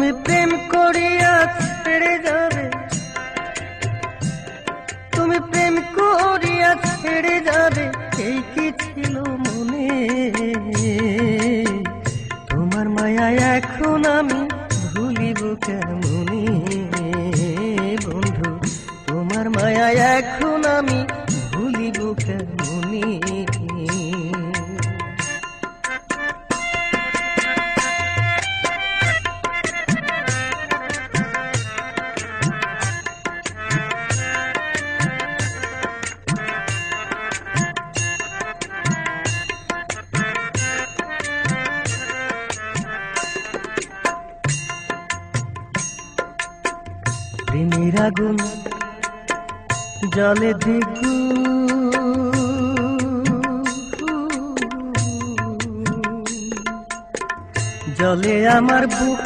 তুমি প্রেম করিয়া ছেড়ে যাবে, তুমি প্রেম করিয়া ছেড়ে যাবে, এই কি ছিল মনে? তোমার মায়া এখন আমি ভুলিব কেমনে বন্ধু, তোমার মায়া এখন আমি ভুলিব কেমনে? প্রেমের আগুন জলে দিগু, জলে আমার বুক।